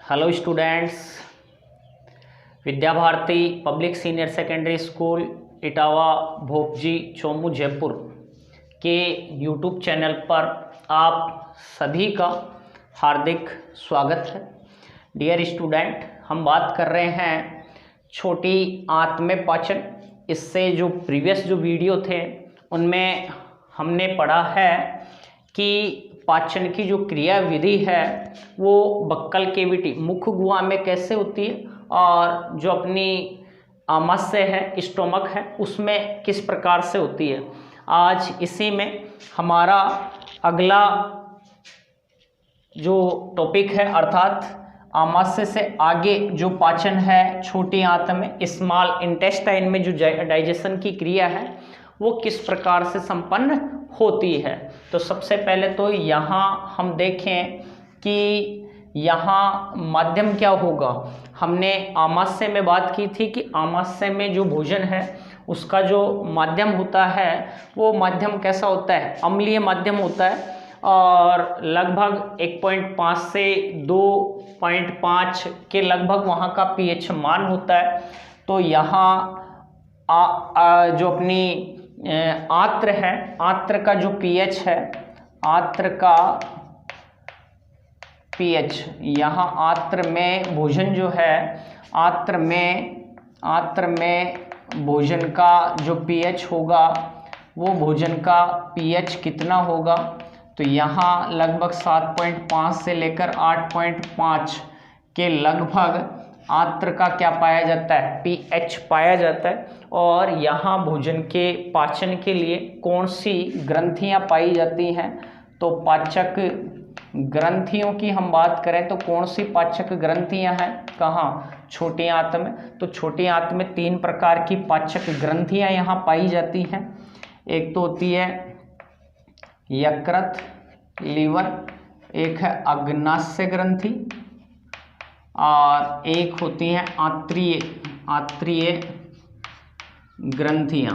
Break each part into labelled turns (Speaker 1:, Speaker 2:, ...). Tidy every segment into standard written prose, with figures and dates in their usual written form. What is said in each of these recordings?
Speaker 1: Hello students, Vidya Bharati public senior secondary school Etawah Bhopji Chomu Jaipur के YouTube channel पर आप सभी का हार्दिक स्वागत है। डियर स्टूडेंट, हम बात कर रहे हैं छोटी आंत में पाचन। इससे जो प्रीवियस जो वीडियो थे उनमें हमने पढ़ा है कि पाचन की जो क्रिया विधि है वो बक्कल केविटी मुख गुहा में कैसे होती है और जो अपनी आमाशय है स्टोमक है उसमें किस प्रकार से होती है। आज इसी में हमारा अगला जो टॉपिक है अर्थात आमाशय से आगे जो पाचन है छोटी आंत में स्मॉल इंटेस्टाइन में जो डाइजेशन की क्रिया है वो किस प्रकार से संपन्न होती है। तो सबसे पहले तो यहाँ हम देखें कि यहाँ माध्यम क्या होगा। हमने आमाशय में बात की थी कि आमाशय में जो भोजन है उसका जो माध्यम होता है वो माध्यम कैसा होता है, अम्लीय माध्यम होता है और लगभग 1.5 से 2.5 के लगभग वहाँ का पीएच मान होता है। तो यहाँ जो अपनी आंत्र है, आंत्र का जो पीएच है, आंत्र का पीएच, यहाँ आंत्र में भोजन जो है, आंत्र में भोजन का जो पीएच होगा वो भोजन का पीएच कितना होगा। तो यहाँ लगभग 7.5 से लेकर 8.5 के लगभग आंत्र का क्या पाया जाता है, पीएच पाया जाता है। और यहाँ भोजन के पाचन के लिए कौन सी ग्रंथियाँ पाई जाती हैं, तो पाचक ग्रंथियों की हम बात करें तो कौन सी पाचक ग्रंथियाँ हैं, कहाँ, छोटी आंत में। तो छोटी आंत में 3 प्रकार की पाचक ग्रंथियाँ यहाँ पाई जाती हैं। एक तो होती है यकृत लीवर, एक है अग्नाशय ग्रंथि और एक होती हैं आंत्रीय ग्रंथियाँ।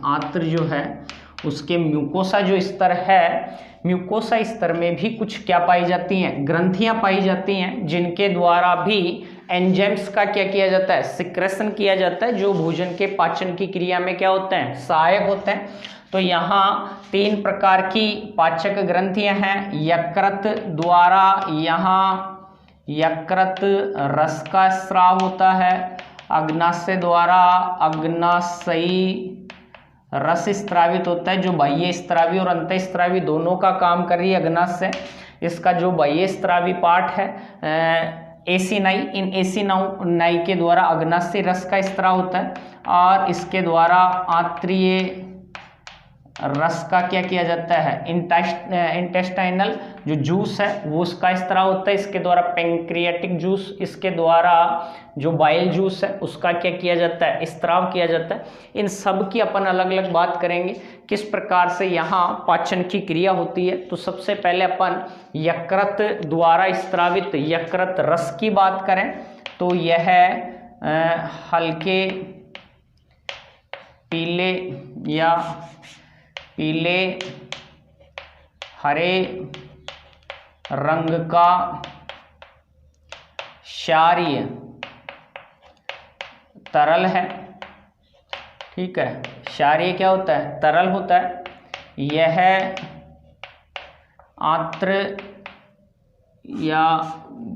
Speaker 1: आंत्र जो है उसके म्यूकोसा जो स्तर है, म्यूकोसा स्तर में भी कुछ क्या पाई जाती हैं, ग्रंथियाँ पाई जाती हैं जिनके द्वारा भी एंजाइम्स का क्या किया जाता है, सिक्रेशन किया जाता है, जो भोजन के पाचन की क्रिया में क्या होते हैं, सहायक होते हैं। तो यहाँ 3 प्रकार की पाचक ग्रंथियाँ हैं। यकृत द्वारा यहाँ यकृत रस का स्राव होता है, अग्नाशय द्वारा अग्नाशयी रस स्त्रावित होता है, जो बाह्य स्त्रावी और अंतःस्त्रावी दोनों का काम कर रही है अग्नाशय। इसका जो बाह्य स्त्रावी पार्ट है एसी नाई, इन एसी नाई के द्वारा अग्नाशय रस का स्त्राव होता है और इसके द्वारा आंत्रीय रस का क्या किया जाता है, इंटेस्टाइनल जो जूस है वो उसका स्त्राव होता है। इसके द्वारा पैंक्रियाटिक जूस, इसके द्वारा जो बाइल जूस है उसका क्या किया जाता है, स्त्राव किया जाता है। इन सब की अपन अलग अलग बात करेंगे किस प्रकार से यहाँ पाचन की क्रिया होती है। तो सबसे पहले अपन यकृत द्वारा स्त्रावित यकृत रस की बात करें तो यह हल्के पीले हरे रंग का क्षारीय तरल है। ठीक है, क्षारीय क्या होता है, तरल होता है। यह आंत्र या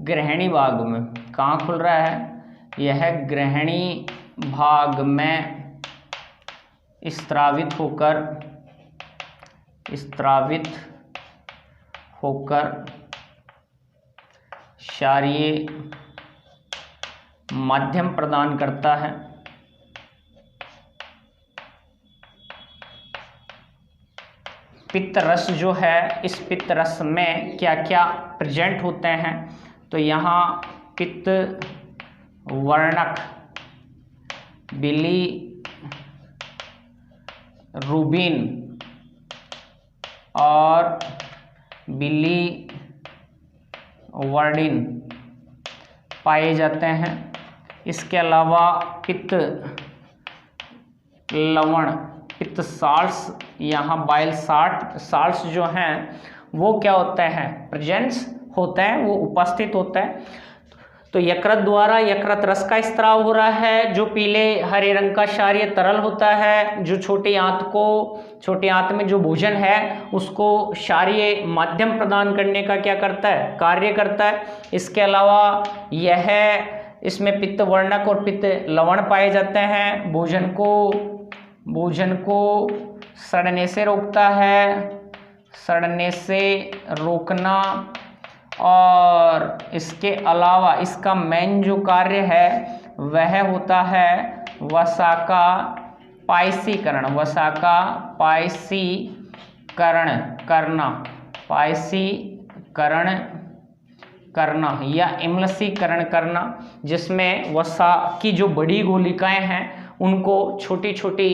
Speaker 1: ग्रहणी भाग में कहाँ खुल रहा है, यह ग्रहणी भाग में स्त्रावित होकर क्षारीय माध्यम प्रदान करता है। पित्त रस जो है, इस पित्त रस में क्या क्या प्रेजेंट होते हैं, तो यहाँ पित्त वर्णक बिलीरुबिन और बिलीवर्डिन पाए जाते हैं। इसके अलावा पित्त लवण, पित्त साल्ट्स, यहाँ बाइल साल्ट्स जो हैं वो क्या होते हैं, प्रेजेंस होता है वो उपस्थित होता है। तो यकृत द्वारा यकृत रस का स्त्राव हो रहा है, जो पीले हरे रंग का क्षारीय तरल होता है, जो छोटी आंत में जो भोजन है उसको क्षारीय माध्यम प्रदान करने का क्या करता है, कार्य करता है। इसके अलावा इसमें पित्त वर्णक और पित्त लवण पाए जाते हैं। भोजन को सड़ने से रोकता है, सड़ने से रोकना। और इसके अलावा इसका मेन जो कार्य है वह होता है वसा का पायसीकरण, वसा का पायसीकरण करना या इम्लसीकरण करना, जिसमें वसा की जो बड़ी गोलिकाएं हैं उनको छोटी छोटी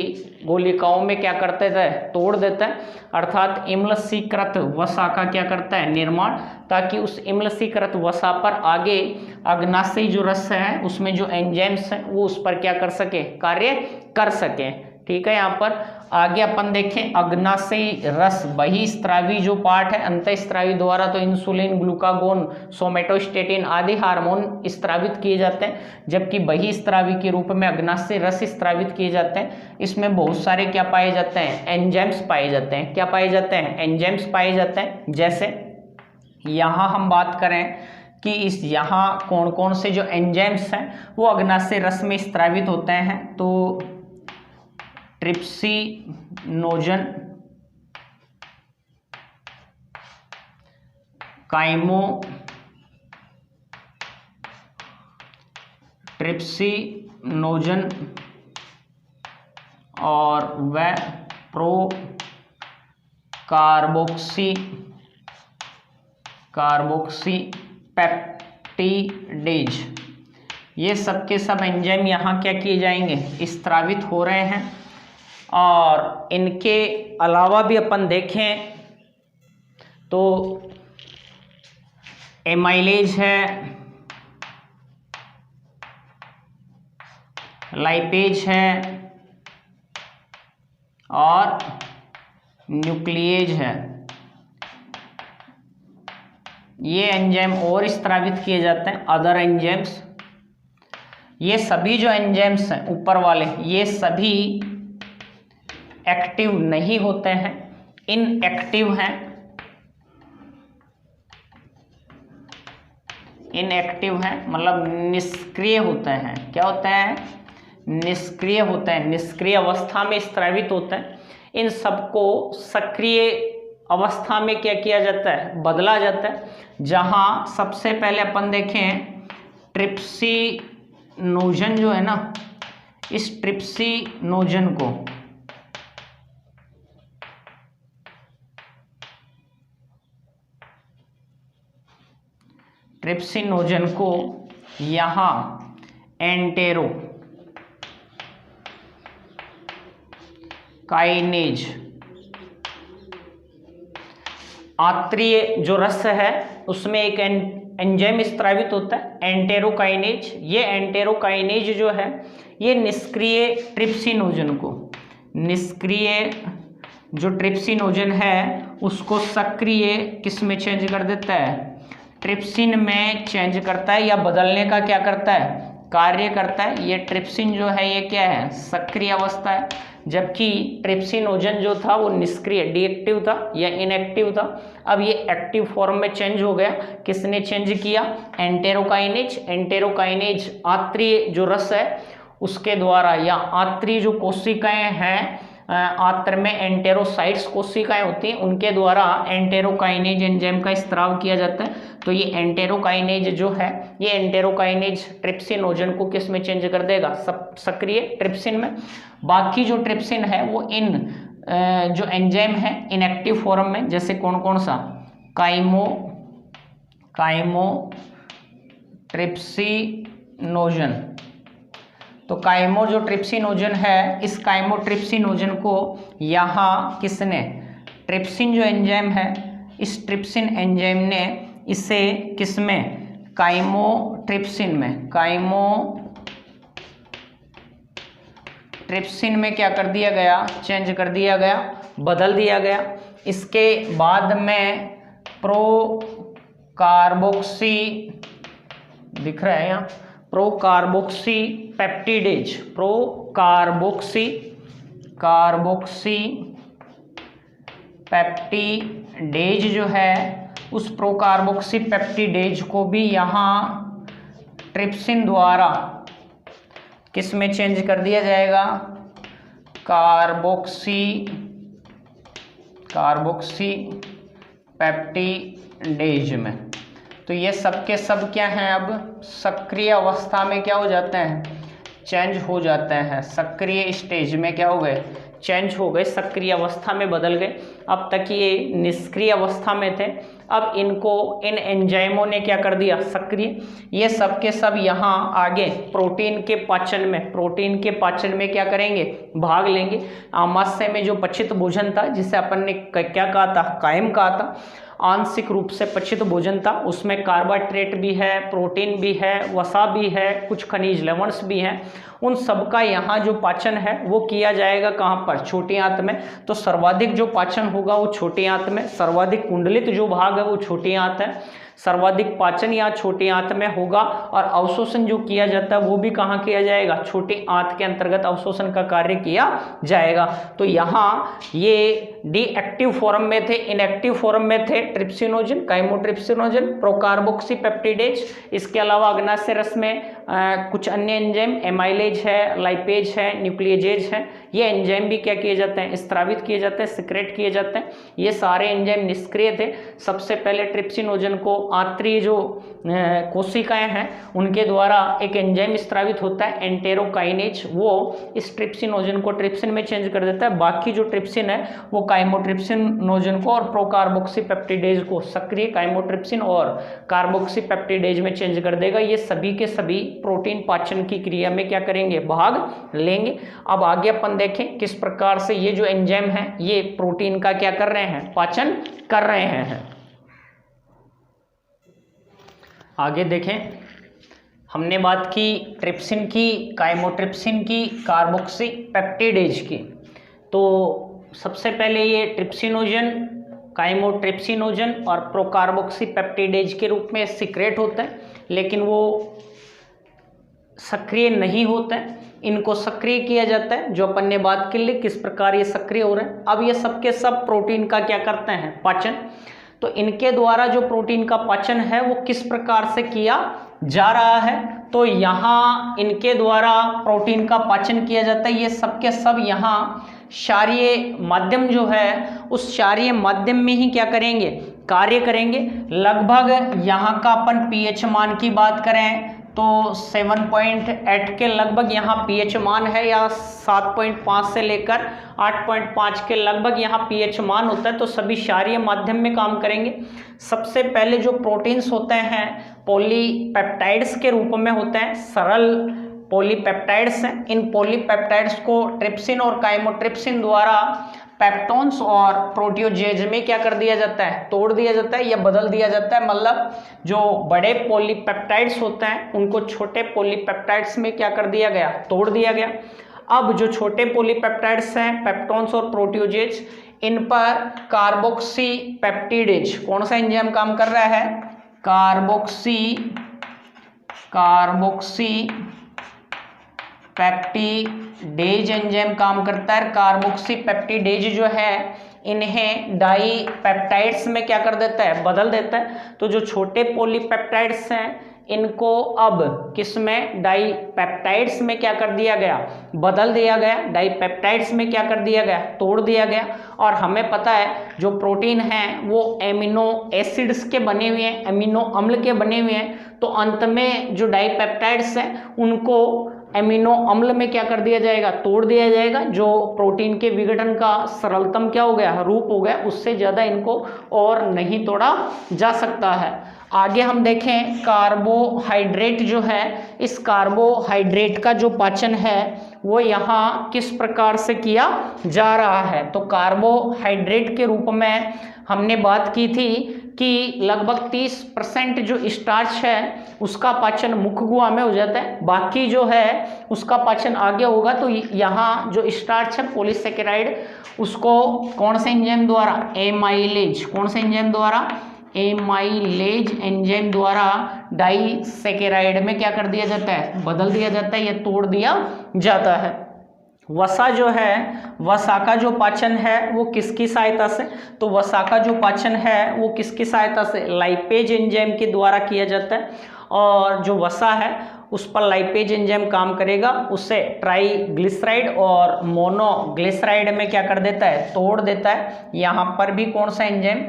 Speaker 1: गोलिकाओं में क्या करते थे, तोड़ देता है। अर्थात इम्लसीकृत वसा का क्या करता है, निर्माण, ताकि उस इम्लसीकृत वसा पर आगे अग्नाशयी जो रस है उसमें जो एंजाइम्स हैं वो उस पर क्या कर सके, कार्य कर सके। ठीक है, यहाँ पर आगे अपन देखें अग्नाशयी रस बहिस्त्रावी जो पार्ट है, अंतःस्त्रावी द्वारा तो इंसुलिन, ग्लूकागोन, सोमेटोस्टेटिन आदि हार्मोन स्त्रावित किए जाते हैं, जबकि बहिस्त्रावी के रूप में अग्नाशयी रस स्त्रावित किए जाते हैं। इसमें बहुत सारे क्या पाए जाते हैं, एंजाइम्स पाए जाते हैं। क्या पाए जाते हैं, एंजाइम्स पाए जाते हैं। जैसे यहाँ हम बात करें कि यहाँ कौन कौन से जो एंजाइम्स हैं वो अग्नाशयी रस में स्त्रावित होते हैं, तो ट्रिप्सिनोजन, ट्रिप्सिनोजन और वह कार्बोक्सी पेप्टिडेज, ये सब के सब एंजाइम यहाँ क्या किए जाएंगे, स्त्रावित हो रहे हैं। और इनके अलावा भी अपन देखें तो एमाइलेज है, लाइपेज है और न्यूक्लिएज है। ये एंजाइम और स्त्रावित किए जाते हैं, अदर एंजाइम्स। ये सभी जो एंजाइम्स हैं ऊपर वाले, ये सभी एक्टिव नहीं होते हैं, इनएक्टिव हैं। इनएक्टिव हैं मतलब निष्क्रिय होते हैं। क्या होते हैं, निष्क्रिय होते हैं, निष्क्रिय अवस्था में स्त्रावित होते हैं। इन सबको सक्रिय अवस्था में क्या किया जाता है, बदला जाता है। जहां सबसे पहले अपन देखें ट्रिप्सिनोजन जो है ना, इस ट्रिप्सिनोजन को यहाँ एंटेरोकाइनेज, आंत्रीय जो रस है उसमें एक एंजाइम स्त्रावित होता है, एंटेरोकाइनेज। ये एंटेरोकाइनेज जो है ये निष्क्रिय जो ट्रिप्सिनोजन है उसको सक्रिय किस में चेंज कर देता है, ट्रिप्सिन में चेंज करता है या बदलने का क्या करता है, कार्य करता है। ये ट्रिप्सिन जो है ये क्या है, सक्रिय अवस्था है, जबकि ट्रिप्सिनोजन जो था वो निष्क्रिय, डीएक्टिव था या इनएक्टिव था। अब ये एक्टिव फॉर्म में चेंज हो गया। किसने चेंज किया, एंटेरोकाइनेज आंत्रीय जो रस है उसके द्वारा, या आंत्रीय जो कोशिकाएं हैं, आंत्र में एंटेरोसाइट्स कोशिकाएं होती हैं, उनके द्वारा एंटेरोकाइनेज एंजाइम का स्त्राव किया जाता है। तो ये एंटेरोकाइनेज जो है, ये एंटेरोकाइनेज ट्रिप्सिनोजन को किस में चेंज कर देगा, सक्रिय ट्रिप्सिन में। बाकी जो ट्रिप्सिन है वो इन जो एंजाइम है इनएक्टिव फॉर्म में, जैसे कौन कौन सा, काइमोट्रिप्सिनोजन। तो काइमो जो ट्रिप्सिनोजन है, इस काइमोट्रिप्सिनोजन को यहाँ किसने, ट्रिप्सिन जो एंजाइम है, इस ट्रिप्सिन एंजाइम ने इसे किसमें, काइमोट्रिप्सिन में क्या कर दिया गया, चेंज कर दिया गया, बदल दिया गया। इसके बाद में कार्बोक्सी दिख रहा है यहाँ, procarboxy peptidase, procarboxy carboxy peptidase जो है उस प्रोकार्बोक्सी पेप्टिडेज को भी यहाँ ट्रिप्सिन द्वारा किस में चेंज कर दिया जाएगा, कार्बोक्सी पेप्टिडेज में। तो ये सब के सब क्या हैं, अब सक्रिय अवस्था में क्या हो जाते हैं, चेंज हो जाते हैं, सक्रिय स्टेज में क्या हो गए, चेंज हो गए, सक्रिय अवस्था में बदल गए। अब तक ये निष्क्रिय अवस्था में थे, अब इनको इन एंजाइमों ने क्या कर दिया, सक्रिय। ये सब के सब यहाँ आगे प्रोटीन के पाचन में क्या करेंगे, भाग लेंगे। आमाशय में जो पचित भोजन था, जिसे अपन ने क्या कहा था, कायम कहा था, आंशिक रूप से पचित भोजन था, उसमें कार्बोहाइड्रेट भी है, प्रोटीन भी है, वसा भी है, कुछ खनिज लवणस भी हैं। उन सब का यहाँ जो पाचन है वो किया जाएगा कहाँ पर, छोटी आंत में। तो सर्वाधिक जो पाचन होगा वो छोटी आंत में, सर्वाधिक कुंडलित जो भाग है वो छोटी आंत है, सर्वाधिक पाचन यहाँ छोटी आंत में होगा। और अवशोषण जो किया जाता है वो भी कहाँ किया जाएगा, छोटी आंत के अंतर्गत अवशोषण का कार्य किया जाएगा। तो यहाँ ये डीएक्टिव फॉर्म में थे, इनएक्टिव फॉर्म में थे ट्रिप्सिनोजन, काइमोट्रिप्सिनोजन, प्रोकार्बोक्सी पेप्टिडेज। इसके अलावा अग्नाशय रस में कुछ अन्य एंजाइम, एमाइलेज है, लाइपेज है, न्यूक्लियोजेज है, ये एंजाइम भी क्या किए जाते हैं, स्त्रावित किए जाते हैं, सिक्रेट किए जाते हैं। ये सारे एंजाइम निष्क्रिय थे। सबसे पहले ट्रिप्सिनोजन को आंतरिक जो कोशिकाएं हैं उनके द्वारा एक एंजाइम स्त्रावित होता है एंटेरोकाइनेज, वो इस ट्रिप्सिनोजन को ट्रिप्सिन में चेंज कर देता है। बाकी जो ट्रिप्सिन है वो काइमोट्रिप्सिनोजन को और प्रोकार्बोक्सी पेप्टिडेज को सक्रिय काइमोट्रिप्सिन और कार्बोक्सी पेप्टिडेज में चेंज कर देगा। ये सभी के सभी प्रोटीन पाचन की क्रिया में क्या करेंगे, भाग लेंगे। अब आगे अपन देखें किस प्रकार से ये जो एंजाइम है ये प्रोटीन का क्या कर रहे हैं, पाचन कर रहे हैं। आगे देखें, हमने बात की ट्रिप्सिन की, काइमोट्रिप्सिन की, कार्बोक्सी पेप्टिडेज की। तो सबसे पहले ये ट्रिप्सिनोजन, काइमोट्रिप्सिनोजन और प्रोकार्बोक्सी पेप्टिडेज के रूप में सीक्रेट होता है, लेकिन वो सक्रिय नहीं होता है। इनको सक्रिय किया जाता है, जो अपन ने बात कर ली किस प्रकार ये सक्रिय हो रहे हैं। अब ये सब के सब प्रोटीन का क्या करते हैं, पाचन। तो इनके द्वारा जो प्रोटीन का पाचन है वो किस प्रकार से किया जा रहा है, तो यहाँ इनके द्वारा प्रोटीन का पाचन किया जाता है। ये सब के सब यहाँ क्षारीय माध्यम जो है उस क्षारीय माध्यम में ही क्या करेंगे, कार्य करेंगे। लगभग यहाँ का अपन पीएच मान की बात करें तो 7.8 के लगभग यहाँ पीएच मान है, या 7.5 से लेकर 8.5 के लगभग यहाँ पीएच मान होता है। तो सभी क्षारीय माध्यम में काम करेंगे। सबसे पहले जो प्रोटीन्स होते हैं पॉलीपेप्टाइड्स के रूप में होते हैं, सरल पॉलीपेप्टाइड्स हैं। इन पॉलीपेप्टाइड्स को ट्रिप्सिन और काइमोट्रिप्सिन द्वारा पेप्टोन्स और प्रोटियोजेज में क्या कर दिया जाता है, तोड़ दिया जाता है या बदल दिया जाता है। मतलब जो बड़े पॉलीपेप्टाइड्स होते हैं उनको छोटे पॉलीपेप्टाइड्स में क्या कर दिया गया, तोड़ दिया गया। अब जो छोटे पॉलीपेप्टाइड्स हैं, पेप्टोन्स और प्रोटियोजेज, इन पर कार्बोक्सी पेप्टिडेज, कौन सा एंजाइम काम कर रहा है, कार्बोक्सी पेप्टिडेज एंजाइम काम करता है। कार्बोक्सी पेप्टिडेज जो है इन्हें डाई पेप्टाइड्स में क्या कर देता है, बदल देता है। तो जो छोटे पॉलीपेप्टाइड्स हैं इनको अब किस में, डाई पेप्टाइड्स में क्या कर दिया गया, बदल दिया गया। डाई पेप्टाइड्स में क्या कर दिया गया, तोड़ दिया गया। और हमें पता है जो प्रोटीन हैं वो एमिनो एसिड्स के बने हुए हैं, अमीनो अम्ल के बने हुए हैं। तो अंत में जो डाई पेप्टाइड्स हैं उनको एमिनो अम्ल में क्या कर दिया जाएगा, तोड़ दिया जाएगा। जो प्रोटीन के विघटन का सरलतम क्या हो गया, रूप हो गया। उससे ज़्यादा इनको और नहीं तोड़ा जा सकता है। आगे हम देखें कार्बोहाइड्रेट जो है, इस कार्बोहाइड्रेट का जो पाचन है वो यहाँ किस प्रकार से किया जा रहा है। तो कार्बोहाइड्रेट के रूप में हमने बात की थी कि लगभग 30% जो स्टार्च है उसका पाचन मुख्य गुहा में हो जाता है, बाकी जो है उसका पाचन आगे होगा। तो यहाँ जो स्टार्च है पॉलीसेकेराइड, उसको कौन से एंजाइम द्वारा, एमाइलेज, कौन से एंजाइम द्वारा, एमाइलेज एंजाइम द्वारा डाइसैकेराइड में क्या कर दिया जाता है, बदल दिया जाता है या तोड़ दिया जाता है। वसा जो है, वसा का जो पाचन है वो किसकी सहायता से, तो वसा का जो पाचन है वो किसकी सहायता से, लाइपेज एंजाइम के द्वारा किया जाता है। और जो वसा है उस पर लाइपेज एंजाइम काम करेगा, उससे ट्राइग्लिसराइड और मोनोग्लिसराइड में क्या कर देता है, तोड़ देता है। यहाँ पर भी कौन सा एंजाइम,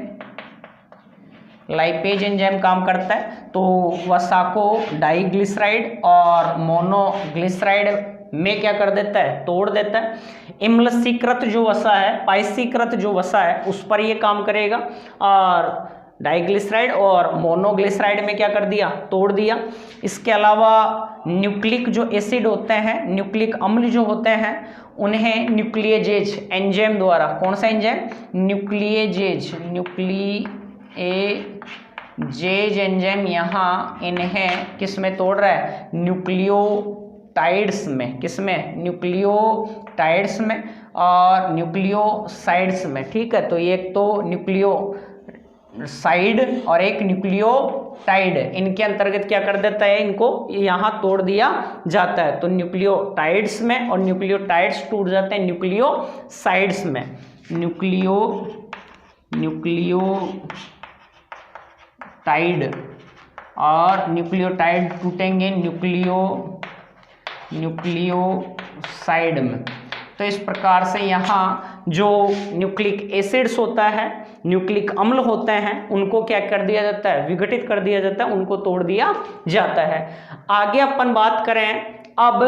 Speaker 1: लाइपेज एंजाइम काम करता है। तो वसा को डाइग्लिसराइड और मोनोग्लिसराइड में क्या कर देता है, तोड़ देता है। इम्लसीकृत जो वसा है, पाइसीकृत जो वसा है उस पर ये काम करेगा और डाइग्लिसराइड और मोनोग्लिसराइड में क्या कर दिया, तोड़ दिया। इसके अलावा न्यूक्लिक जो एसिड होते हैं, न्यूक्लिक अम्ल जो होते हैं, उन्हें न्यूक्लियजेज एंजाइम द्वारा, कौन सा एंजाइम, न्यूक्लियजेज एंजाइम यहाँ इन्हें किस में तोड़ रहा है, न्यूक्लियोटाइड्स में, किस में, न्यूक्लियोटाइड्स में और न्यूक्लियोसाइड्स में। ठीक है, तो एक तो न्यूक्लियोसाइड और एक न्यूक्लियोटाइड, इनके अंतर्गत क्या कर देता है, इनको यहाँ तोड़ दिया जाता है। तो न्यूक्लियोटाइड्स में और न्यूक्लियोटाइड्स टूट जाते हैं न्यूक्लियोसाइड्स में। न्यूक्लियोटाइड और न्यूक्लियोटाइड टूटेंगे न्यूक्लियोसाइड में। तो इस प्रकार से यहाँ जो न्यूक्लिक एसिड्स होता है, न्यूक्लिक अम्ल होते हैं, उनको क्या कर दिया जाता है, विघटित कर दिया जाता है, उनको तोड़ दिया जाता है। आगे अपन बात करें, अब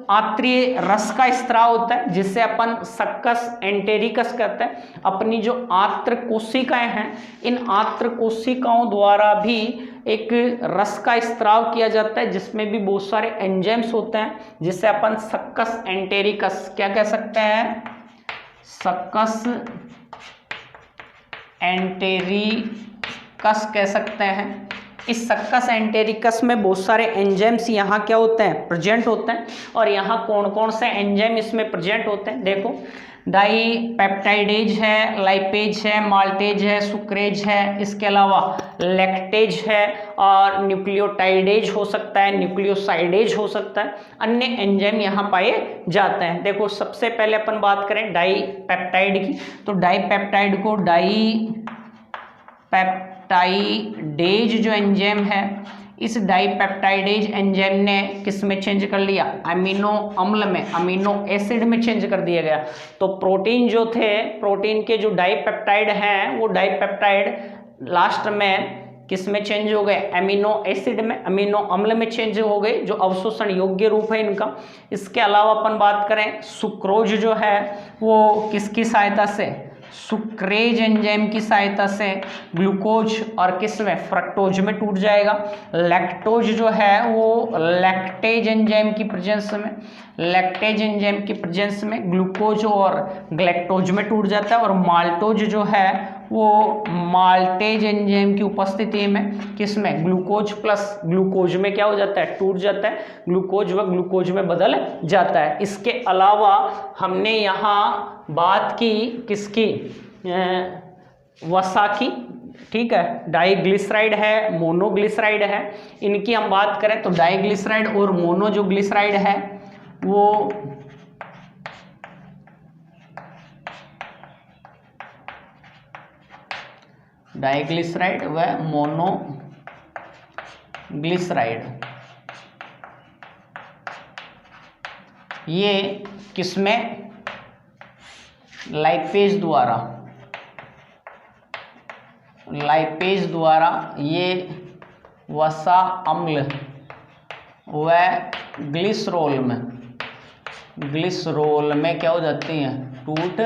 Speaker 1: आत्रीय रस का स्त्राव होता है जिससे अपन सक्कस एंटेरिकस कहते हैं। अपनी जो आत्र कोशिकाएं हैं, इन आत्र कोशिकाओं द्वारा भी एक रस का स्त्राव किया जाता है जिसमें भी बहुत सारे एंजाइम्स होते हैं, जिससे अपन सक्कस एंटेरिकस क्या कह सकते हैं, सक्कस एंटेरिकस कह सकते हैं। इस सक्कस एंटेरिकस में बहुत सारे एंजाइम्स यहाँ क्या होते हैं, प्रेजेंट होते हैं। और यहाँ कौन कौन से एंजाइम इसमें प्रेजेंट होते हैं, देखो, डाईपेप्टाइडेज है, लाइपेज है, माल्टेज है, सुक्रेज है, इसके अलावा लैक्टेज है और न्यूक्लियोटाइडेज हो सकता है, न्यूक्लियोसाइडेज हो सकता है। अन्य एंजाइम यहाँ पाए जाते हैं। देखो, सबसे पहले अपन बात करें डाईपेप्टाइड की, तो डाईपेप्टाइड को डाईपेप्टाइडेज जो एंजाइम है, इस डाईपेप्टाइडेज एंजाइम ने किस में चेंज कर लिया, अमीनो अम्ल में, अमीनो एसिड में चेंज कर दिया गया। तो प्रोटीन जो थे, प्रोटीन के जो डाईपेप्टाइड हैं, वो डाईपेप्टाइड लास्ट में किस में चेंज हो गए, अमीनो एसिड में, अमीनो अम्ल में चेंज हो गए, जो अवशोषण योग्य रूप है इनका। इसके अलावा अपन बात करें, सुक्रोज जो है वो किसकी सहायता से, सुक्रेज एंजाइम की सहायता से ग्लूकोज और किस में, फ्रक्टोज में टूट जाएगा। लैक्टोज जो है वो लैक्टेज एंजाइम की प्रेजेंस में, लैक्टेज एंजाइम की प्रेजेंस में ग्लूकोज और ग्लैक्टोज में टूट जाता है। और माल्टोज जो है वो माल्टेज एंजाइम की उपस्थिति में किस में, ग्लूकोज प्लस ग्लूकोज में क्या हो जाता है, टूट जाता है, ग्लूकोज व ग्लूकोज में बदल जाता है। इसके अलावा हमने यहाँ बात की किसकी, वसा की, ठीक है, डाइग्लिसराइड है, मोनोग्लिसराइड है। इनकी हम बात करें तो डाइग्लिसराइड और मोनो जो ग्लिसराइड है वो डाइग्लिसराइड व मोनोग्लिसराइड, ये किसमें, लाइपेज द्वारा ये वसा अम्ल व ग्लिसरोल में क्या हो जाती हैं, टूट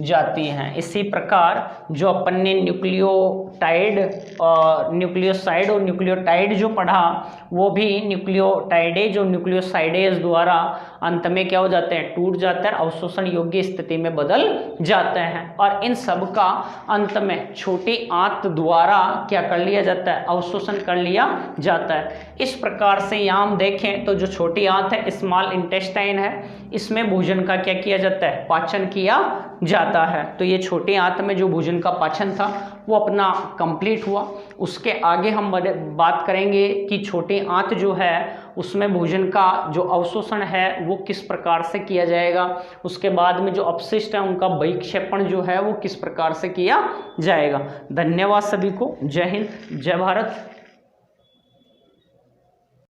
Speaker 1: जाती हैं। इसी प्रकार जो अपन ने न्यूक्लियोटाइड और न्यूक्लियोसाइड और न्यूक्लियोटाइड जो पढ़ा, वो भी न्यूक्लियोटाइडेज और न्यूक्लियोसाइडेज द्वारा अंत में क्या हो जाते हैं, टूट जाते हैं, अवशोषण योग्य स्थिति में बदल जाते हैं। और इन सब का अंत में छोटी आंत द्वारा क्या कर लिया जाता है, अवशोषण कर लिया जाता है। इस प्रकार से यहाँ हम देखें तो जो छोटी आंत है, स्मॉल इंटेस्टाइन है, इसमें भोजन का क्या किया जाता है, पाचन किया जाता है। तो ये छोटी आंत में जो भोजन का पाचन था वो अपना कंप्लीट हुआ। उसके आगे हम बात करेंगे कि छोटी आंत जो है उसमें भोजन का जो अवशोषण है वो किस प्रकार से किया जाएगा। उसके बाद में जो अपशिष्ट है उनका बहिक्षेपण जो है वो किस प्रकार से किया जाएगा। धन्यवाद सभी को। जय हिंद, जय भारत।